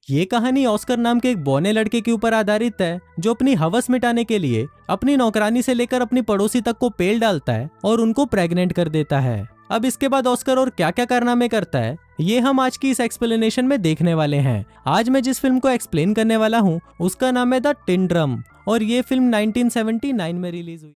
ये कहानी ऑस्कर नाम के एक बौने लड़के के ऊपर आधारित है जो अपनी हवस मिटाने के लिए अपनी नौकरानी से लेकर अपनी पड़ोसी तक को पेल डालता है और उनको प्रेग्नेंट कर देता है। अब इसके बाद ऑस्कर और क्या क्या कारनामे करता है ये हम आज की इस एक्सप्लेनेशन में देखने वाले हैं। आज मैं जिस फिल्म को एक्सप्लेन करने वाला हूँ उसका नाम है द टिन ड्रम और ये फिल्म 1979 में रिलीज हुई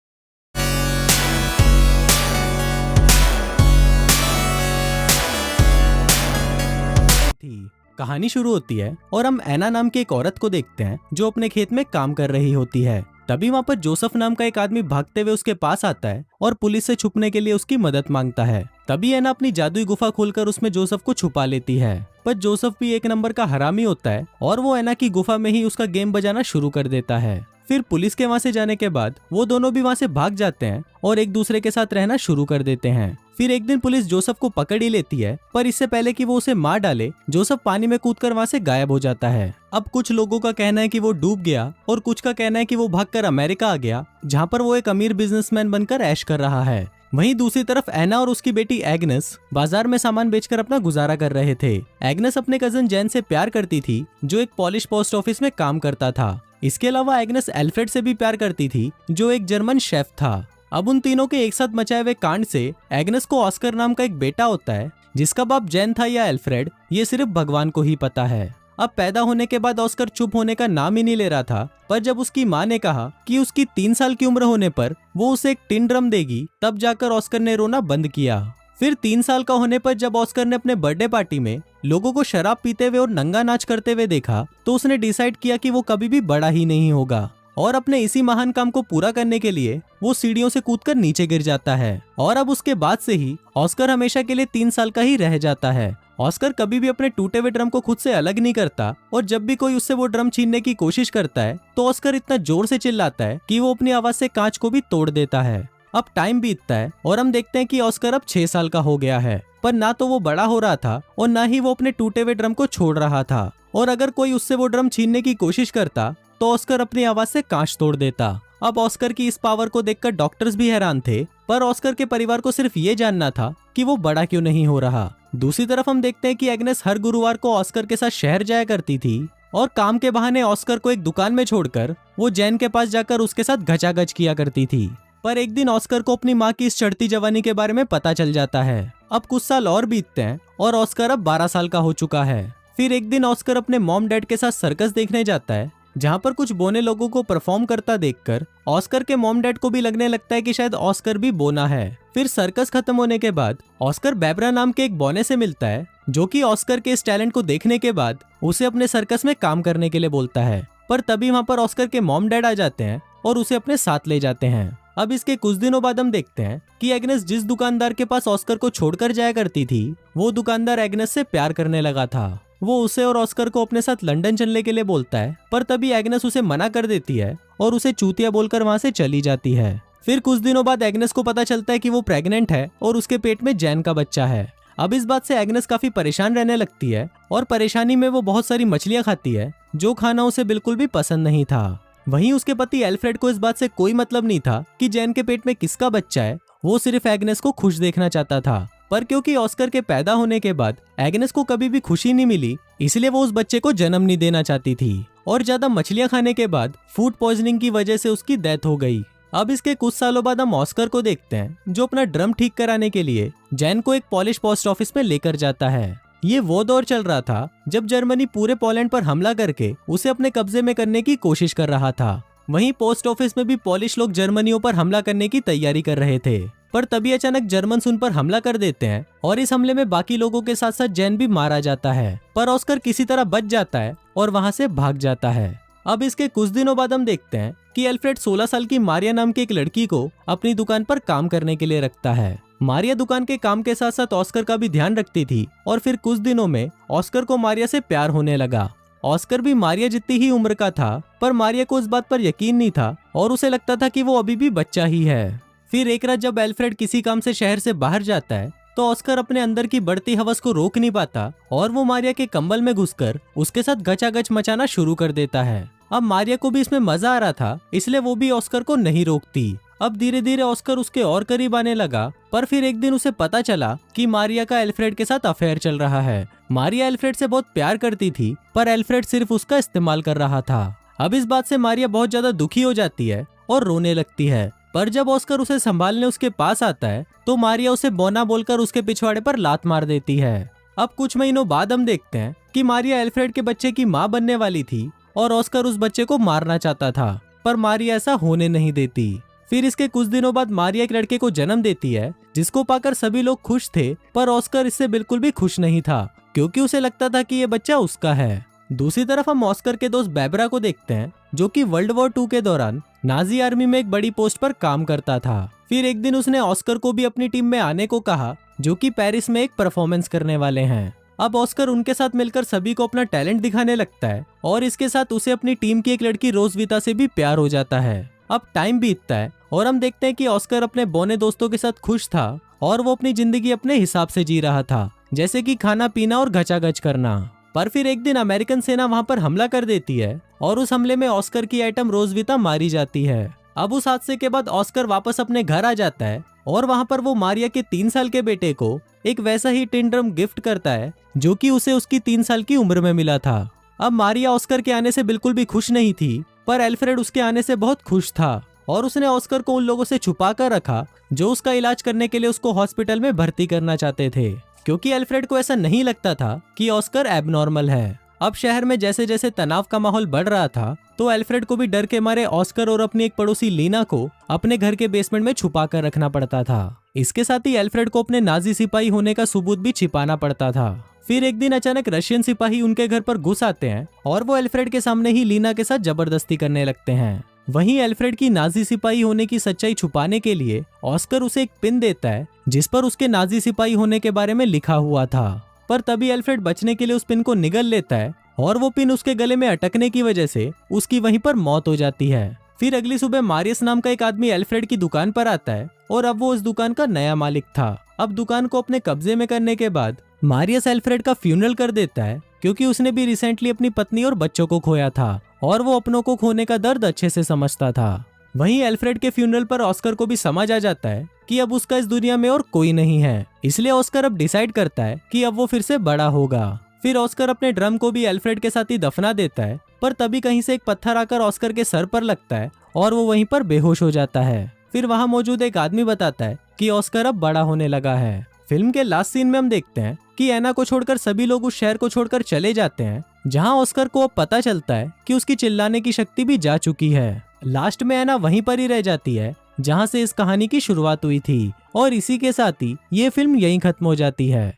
थी। कहानी शुरू होती है और हम एना नाम की एक औरत को देखते हैं जो अपने खेत में काम कर रही होती है। तभी वहाँ पर जोसेफ नाम का एक आदमी भागते हुए उसके पास आता है और पुलिस से छुपने के लिए उसकी मदद मांगता है। तभी एना अपनी जादुई गुफा खोलकर उसमें जोसेफ को छुपा लेती है, पर जोसेफ भी एक नंबर का हरामी होता है और वो एना की गुफा में ही उसका गेम बजाना शुरू कर देता है। फिर पुलिस के वहाँ से जाने के बाद वो दोनों भी वहाँ से भाग जाते हैं और एक दूसरे के साथ रहना शुरू कर देते हैं। फिर एक दिन पुलिस जोसेफ को पकड़ ही लेती है, पर इससे पहले कि वो उसे मार डाले जोसेफ पानी में कूदकर वहाँ से गायब हो जाता है। अब कुछ लोगों का कहना है कि वो डूब गया और कुछ का कहना है कि वो भागकर अमेरिका आ गया, जहाँ पर वो एक अमीर बिजनेसमैन बनकर ऐश कर रहा है। वहीं दूसरी तरफ एना और उसकी बेटी एग्नेस बाजार में सामान बेचकर अपना गुजारा कर रहे थे। एग्नेस अपने कजन जैन से प्यार करती थी जो एक पॉलिश पोस्ट ऑफिस में काम करता था। इसके अलावा एग्नेस एल्फ्रेड से भी प्यार करती थी जो एक जर्मन शेफ था। अब उन तीनों के एक साथ मचाए हुए कांड से एग्नेस को ऑस्कर नाम का एक बेटा होता है जिसका बाप जैन था या एल्फ्रेड ये सिर्फ भगवान को ही पता है। अब पैदा होने के बाद ऑस्कर चुप होने का नाम ही नहीं ले रहा था, पर जब उसकी माँ ने कहा कि उसकी 3 साल की उम्र होने पर वो उसे एक टिन ड्रम देगी तब जाकर ऑस्कर ने रोना बंद किया। फिर 3 साल का होने पर जब ऑस्कर ने अपने बर्थडे पार्टी में लोगों को शराब पीते हुए और नंगा नाच करते हुए देखा तो उसने डिसाइड किया कि वो कभी भी बड़ा ही नहीं होगा और अपने इसी महान काम को पूरा करने के लिए वो सीढ़ियों से कूदकर नीचे गिर जाता है। और अब उसके बाद से ही ऑस्कर हमेशा के लिए 3 साल का ही रह जाता है। ऑस्कर कभी भी अपने टूटे हुए ड्रम को खुद से अलग नहीं करता और जब भी कोई उससे वो ड्रम छीनने की कोशिश करता है तो ऑस्कर इतना जोर से चिल्लाता है कि वो अपनी आवाज से कांच को भी तोड़ देता है। अब टाइम बीतता है और हम देखते हैं कि ऑस्कर अब 6 साल का हो गया है, पर ना तो वो बड़ा हो रहा था और ना ही वो अपने टूटे हुए ड्रम को छोड़ रहा था। और अगर कोई उससे वो ड्रम छीनने की कोशिश करता तो ऑस्कर अपनी आवाज से कांच तोड़ देता। अब ऑस्कर की इस पावर को देखकर डॉक्टर्स भी हैरान थे, पर ऑस्कर के परिवार को सिर्फ ये जानना था कि वो बड़ा क्यों नहीं हो रहा। दूसरी तरफ हम देखते हैं कि एग्नेस हर गुरुवार को ऑस्कर के साथ शहर जाया करती थी और काम के बहाने ऑस्कर को एक दुकान में छोड़कर वो जैन के पास जाकर उसके साथ घचाघच किया करती थी। पर एक दिन ऑस्कर को अपनी माँ की इस चढ़ती जवानी के बारे में पता चल जाता है। अब कुछ साल और बीतते हैं और ऑस्कर अब 12 साल का हो चुका है। फिर एक दिन ऑस्कर अपने मॉम डैड के साथ सर्कस देखने जाता है, जहाँ पर कुछ बोने लोगों को परफॉर्म करता देखकर ऑस्कर के मॉम डैड को भी लगने लगता है कि शायद ऑस्कर भी बोना है। फिर सर्कस खत्म होने के बाद ऑस्कर बैबरा नाम के एक बोने से मिलता है जो कि ऑस्कर के इस टैलेंट को देखने के बाद उसे अपने सर्कस में काम करने के लिए बोलता है। पर तभी वहाँ पर ऑस्कर के मॉम डैड आ जाते हैं और उसे अपने साथ ले जाते हैं। अब इसके कुछ दिनों बाद हम देखते हैं कि एग्नेस जिस दुकानदार के पास ऑस्कर को छोड़कर जाया करती थी वो दुकानदार एग्नेस से प्यार करने लगा था। वो उसे और ऑस्कर को अपने साथ लंदन चलने के लिए बोलता है, पर तभी एग्नेस उसे मना कर देती है और उसे चूतिया बोलकर वहाँ से चली जाती है। फिर कुछ दिनों बाद एग्नेस को पता चलता है कि वो प्रेग्नेंट है और उसके पेट में जैन का बच्चा है। अब इस बात से एग्नेस काफी परेशान रहने लगती है और परेशानी में वो बहुत सारी मछलियाँ खाती है जो खाना उसे बिल्कुल भी पसंद नहीं था। वहीं उसके पति एल्फ्रेड को इस बात से कोई मतलब नहीं था कि जैन के पेट में किसका बच्चा है, वो सिर्फ एग्नेस को खुश देखना चाहता था। पर क्योंकि ऑस्कर के पैदा होने के बाद एग्नेस को कभी भी खुशी नहीं मिली, इसलिए वो उस बच्चे को जन्म नहीं देना चाहती थी और ज्यादा मछलियां खाने के बाद फूड पॉइजनिंग की वजह से उसकी डेथ हो गई। अब इसके कुछ सालों बाद हम ऑस्कर को देखते हैं जो अपना ड्रम ठीक कराने के लिए जैन को एक पॉलिश पोस्ट ऑफिस में लेकर जाता है। ये वो दौर चल रहा था जब जर्मनी पूरे पोलैंड पर हमला करके उसे अपने कब्जे में करने की कोशिश कर रहा था। वहीं पोस्ट ऑफिस में भी पॉलिश लोग जर्मनियों पर हमला करने की तैयारी कर रहे थे, पर तभी अचानक जर्मन्स उन पर हमला कर देते हैं और इस हमले में बाकी लोगों के साथ साथ जैन भी मारा जाता है। पर ऑस्कर किसी तरह बच जाता है और वहां से भाग जाता है। अब इसके कुछ दिनों बाद हम देखते हैं कि एल्फ्रेड 16 साल की मारिया नाम की एक लड़की को अपनी दुकान पर काम करने के लिए रखता है। मारिया दुकान के काम के साथ साथ ऑस्कर का भी ध्यान रखती थी और फिर कुछ दिनों में ऑस्कर को मारिया से प्यार होने लगा। ऑस्कर भी मारिया जितनी ही उम्र का था, पर मारिया को इस बात पर यकीन नहीं था और उसे लगता था कि वो अभी भी बच्चा ही है। फिर एक रात जब एल्फ्रेड किसी काम से शहर से बाहर जाता है तो ऑस्कर अपने अंदर की बढ़ती हवस को रोक नहीं पाता और वो मारिया के कंबल में घुसकर उसके साथ घचाघच मचाना शुरू कर देता है। अब मारिया को भी इसमें मजा आ रहा था, इसलिए वो भी ऑस्कर को नहीं रोकती। अब धीरे धीरे ऑस्कर उसके और करीब आने लगा, पर फिर एक दिन उसे पता चला कि मारिया का एल्फ्रेड के साथ अफेयर चल रहा है। मारिया एल्फ्रेड से बहुत प्यार करती थी, पर एल्फ्रेड सिर्फ उसका इस्तेमाल कर रहा था। अब इस बात से मारिया बहुत ज्यादा दुखी हो जाती है और रोने लगती है। पर जब ऑस्कर उसे संभालने उसके पास आता है तो मारिया उसे बोना बोलकर उसके पिछवाड़े पर लात मार देती है। अब कुछ महीनों बाद हम देखते हैं कि मारिया एल्फ्रेड के बच्चे की माँ बनने वाली थी और ऑस्कर उस बच्चे को मारना चाहता था, पर मारिया ऐसा होने नहीं देती। फिर इसके कुछ दिनों बाद मारिया एक लड़के को जन्म देती है, जिसको पाकर सभी लोग खुश थे, पर ऑस्कर इससे बिल्कुल भी खुश नहीं था, क्योंकि उसे लगता था कि ये बच्चा उसका है। दूसरी तरफ हम ऑस्कर के दोस्त बेबरा को देखते हैं, जो कि वर्ल्ड वॉर 2 के दौरान नाजी आर्मी में एक बड़ी पोस्ट पर काम करता था। फिर एक दिन उसने ऑस्कर को भी अपनी टीम में आने को कहा, जो कि पेरिस में एक परफॉर्मेंस करने वाले हैं। अब ऑस्कर उनके साथ मिलकर सभी को अपना टैलेंट दिखाने लगता है और इसके साथ उसे अपनी टीम की एक लड़की रोजविता से भी प्यार हो जाता है। अब टाइम बीतता है और हम देखते हैं कि ऑस्कर अपने बौने दोस्तों के साथ खुश था और वो अपनी जिंदगी अपने हिसाब से जी रहा था, जैसे कि खाना पीना और घचाघच करना। पर फिर एक दिन अमेरिकन सेना वहां पर हमला कर देती है और उस हमले में ऑस्कर की आइटम रोजविता मारी जाती है। अब उस हादसे के बाद ऑस्कर वापस अपने घर आ जाता है और वहां पर वो मारिया के 3 साल के बेटे को एक वैसा ही टिन ड्रम गिफ्ट करता है, जो कि उसे उसकी 3 साल की उम्र में मिला था। अब मारिया ऑस्कर के आने से बिल्कुल भी खुश नहीं थी, पर एल्फ्रेड उसके आने से बहुत खुश था और उसने ऑस्कर को उन लोगों से छुपा कर रखा जो उसका इलाज करने के लिए उसको हॉस्पिटल में भर्ती करना चाहते थे, क्योंकि एल्फ्रेड को ऐसा नहीं लगता था कि ऑस्कर एबनॉर्मल है। अब शहर में जैसे जैसे तनाव का माहौल बढ़ रहा था, तो एल्फ्रेड को भी डर के मारे ऑस्कर और अपनी एक पड़ोसी लीना को अपने घर के बेसमेंट में छुपा कर रखना पड़ता था। इसके साथ ही एल्फ्रेड को अपने नाजी सिपाही होने का सबूत भी छिपाना पड़ता था। फिर एक दिन अचानक रशियन सिपाही उनके घर पर घुस आते हैं और वो एल्फ्रेड के सामने ही लीना के साथ जबरदस्ती करने लगते हैं। वहीं एल्फ्रेड की नाजी सिपाही होने की सच्चाई छुपाने के लिए ऑस्कर उसे एक पिन देता है, जिस पर उसके नाजी सिपाही होने के बारे में लिखा हुआ था। पर तभी एल्फ्रेड बचने के लिए उस पिन को निगल लेता है और वो पिन उसके गले में अटकने की वजह से उसकी वहीं पर मौत हो जाती है। फिर अगली सुबह मारियस नाम का एक आदमी एल्फ्रेड की दुकान पर आता है और अब वो उस दुकान का नया मालिक था। अब दुकान को अपने कब्जे में करने के बाद मारियस एल्फ्रेड का फ्यूनरल कर देता है, क्योंकि उसने भी रिसेंटली अपनी पत्नी और बच्चों को खोया था और वो अपनों को खोने का दर्द अच्छे से समझता था। वहीं एल्फ्रेड के फ्यूनरल पर ऑस्कर को भी समझ आ जाता है कि अब उसका इस दुनिया में और कोई नहीं है, इसलिए ऑस्कर अब डिसाइड करता है कि अब वो फिर से बड़ा होगा। फिर ऑस्कर अपने ड्रम को भी एल्फ्रेड के साथ ही दफना देता है, पर तभी कहीं से एक पत्थर आकर ऑस्कर के सर पर लगता है और वो वहीं पर बेहोश हो जाता है। फिर वहां मौजूद एक आदमी बताता है कि ऑस्कर अब बड़ा होने लगा है। फिल्म के लास्ट सीन में हम देखते हैं कि एना को छोड़कर सभी लोग उस शहर को छोड़कर चले जाते हैं, जहां ऑस्कर को अब पता चलता है कि उसकी चिल्लाने की शक्ति भी जा चुकी है। लास्ट में एना वहीं पर ही रह जाती है जहां से इस कहानी की शुरुआत हुई थी और इसी के साथ ही ये फिल्म यहीं खत्म हो जाती है।